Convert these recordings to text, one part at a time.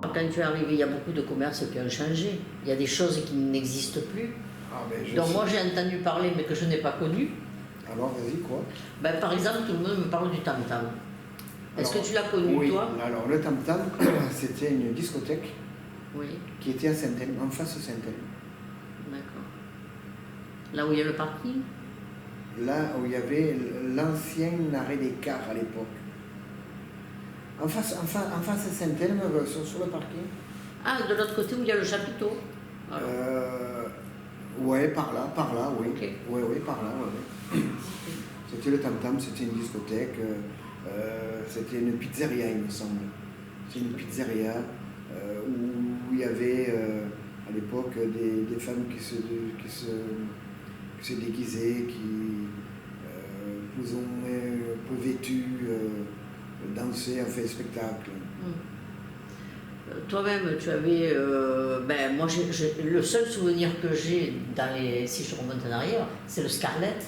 Quand tu es arrivé, il y a beaucoup de commerces qui ont changé. Il y a des choses qui n'existent plus. Ah, Donc moi j'ai entendu parler mais que je n'ai pas connu. Alors vas-y, quoi? Par exemple, tout le monde me parle du tam-tam. Est-ce que tu l'as connu, oui, toi? Alors le tam-tam, c'était une discothèque Oui, qui était à Saint-Aile, en face de Saint-Aile. d'accord. Là où il y a le parking? Là où il y avait l'ancien arrêt des cars à l'époque. En face de Saint-Aile, sur le parking. Ah, de l'autre côté où il y a le chapiteau. Ouais, par là, oui. Ok. Oui, par là, ouais. C'était le tam-tam, c'était une discothèque, c'était une pizzeria, il me semble. C'est une pizzeria où il y avait à l'époque des femmes qui se déguisaient, qui plus ou moins peu vêtues, dansaient, fait spectacle. Toi-même, tu avais... moi, le seul souvenir que j'ai, si je remonte en arrière, c'est le Scarlett.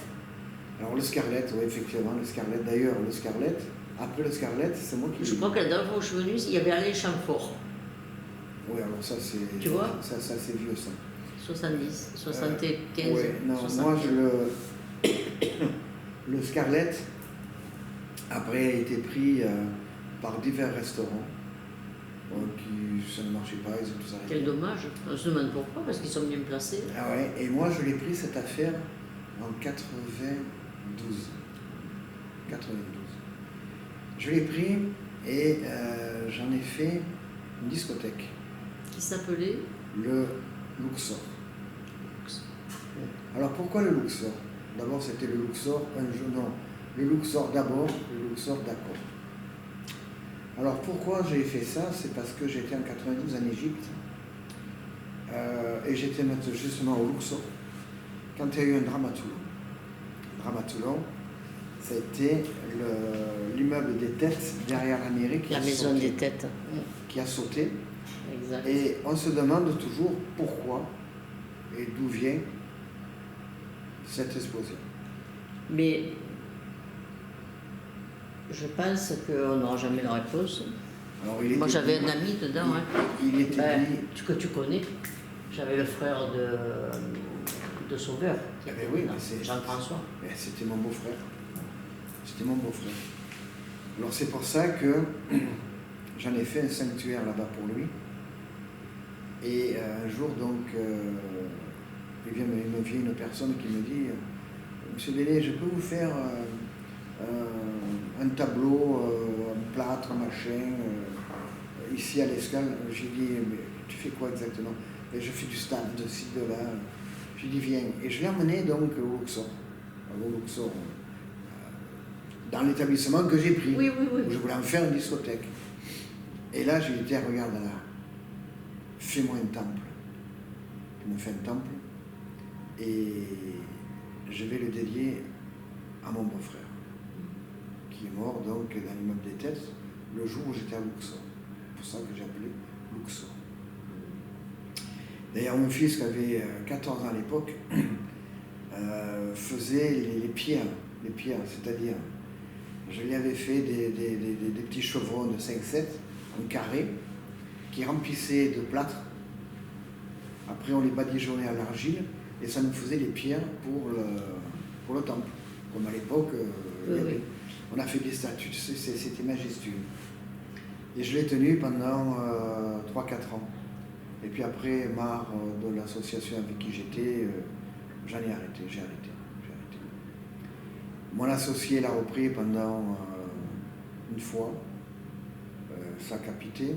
Alors le Scarlett, oui, effectivement, le Scarlett. D'ailleurs, le Scarlett, après le Scarlett, c'est moi qui... Je crois que la dernière fois où je suis venue, il y avait Alain Chamfort. Oui, alors ça c'est... Tu vois? Ça c'est vieux, ça. 70, 75, oui, non, 75. moi, le Scarlett, après, a été pris par divers restaurants qui, ça ne marchait pas, ils ont tous arrêté. Quel dommage. On se demande pourquoi, parce qu'ils sont bien placés. Ah ouais, et moi, je l'ai pris, cette affaire, en 92. Je l'ai pris et j'en ai fait une discothèque. Qui s'appelait le Luxor. Alors pourquoi le Luxor? D'abord c'était le Luxor, le Luxor d'abord, le Luxor d'accord. Alors pourquoi j'ai fait ça? C'est parce que j'étais en 92 en Égypte et j'étais justement au Luxor quand il y a eu un drame à Toulon. Le drame à Toulon, c'était l'immeuble des têtes derrière la mairie la maison des têtes. Qui a sauté. Exact. Et on se demande toujours pourquoi et d'où vient cette explosion. Mais je pense qu'on n'aura jamais la réponse. Alors, moi j'avais un ami dedans, il était que tu connais. J'avais le frère de Sauveur, oui, Jean-François. C'était mon beau-frère. C'était mon beau-frère. Alors c'est pour ça que j'en ai fait un sanctuaire là-bas pour lui. Et un jour, donc, il me vient une personne qui me dit « Monsieur Bellé, je peux vous faire un tableau, un plâtre, machin, ici à l'Escale ?» J'ai dit « Mais tu fais quoi exactement ?» Et je fais du stand de ci, de là. J'ai dit « Viens ». Et je l'ai emmené donc au Luxor, dans l'établissement que j'ai pris, oui. où je voulais en faire une discothèque. Et là, j'ai dit « Regarde là. Fais-moi un temple. » Il me fait un temple et je vais le dédier à mon beau-frère, qui est mort donc dans l'immeuble des têtes le jour où j'étais à Luxor. C'est pour ça que j'ai appelé Luxor. D'ailleurs, mon fils, qui avait 14 ans à l'époque, faisait les pierres, c'est-à-dire, je lui avais fait des petits chevrons de 5-7 en carré, qui remplissaient de plâtre. Après, on les badigeonnait à l'argile et ça nous faisait les pierres pour le temple. Comme à l'époque, on a fait des statues, c'était majestueux. Et je l'ai tenu pendant 3-4 ans. Et puis après, marre de l'association avec qui j'étais, j'ai arrêté. Mon associé l'a repris pendant une fois, ça a capité.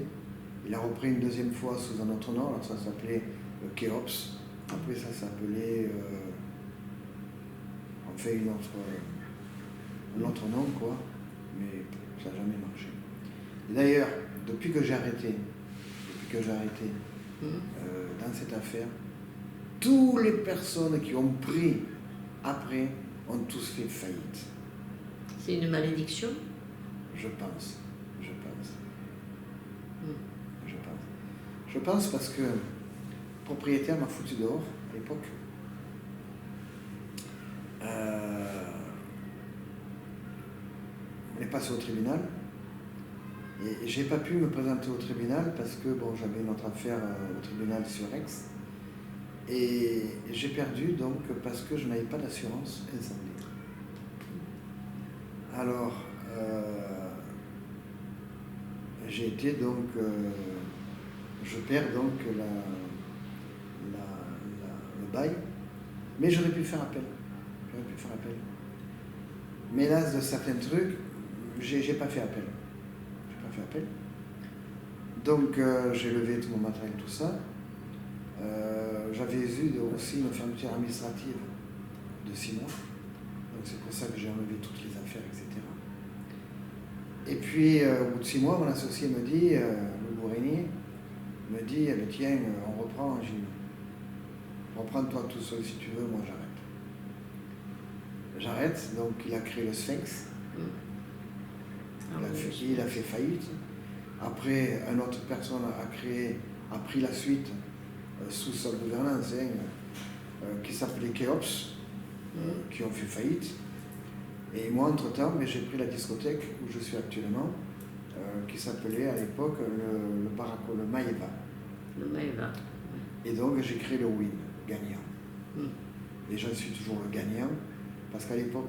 Il a repris une deuxième fois sous un autre nom, alors ça s'appelait le Kéops. Après ça s'appelait, on fait un autre nom quoi, mais ça n'a jamais marché. Et d'ailleurs, depuis que j'ai arrêté dans cette affaire, toutes les personnes qui ont pris après ont tous fait faillite. C'est une malédiction? Je pense. Je pense parce que le propriétaire m'a foutu dehors à l'époque. On est passé au tribunal Et j'ai pas pu me présenter au tribunal parce que bon, j'avais une autre affaire au tribunal sur Aix. Et j'ai perdu donc parce que je n'avais pas d'assurance incendie. Alors, j'ai été donc, je perds donc le bail, mais j'aurais pu faire appel. Mais là, de certains trucs, j'ai pas fait appel. Donc, j'ai levé tout mon matériel, tout ça. J'avais eu aussi une fermeture administrative de 6 mois. Donc, c'est pour ça que j'ai enlevé toutes les affaires, etc. Et puis, au bout de 6 mois, mon associé me dit, le Bourrinier, me dit, eh bien, tiens, on reprend, Gilles. Reprends-toi tout seul si tu veux, moi j'arrête. Donc, il a créé le Sphinx. Il a fait faillite. Après, une autre personne a pris la suite sous sa gouvernance, qui s'appelait Keops, qui ont fait faillite. Et moi, entre-temps, j'ai pris la discothèque où je suis actuellement, qui s'appelait à l'époque le Baraco, le Maeva. Le Maeva. Et donc, j'ai créé le Win, gagnant. Et j'en suis toujours le gagnant, parce qu'à l'époque,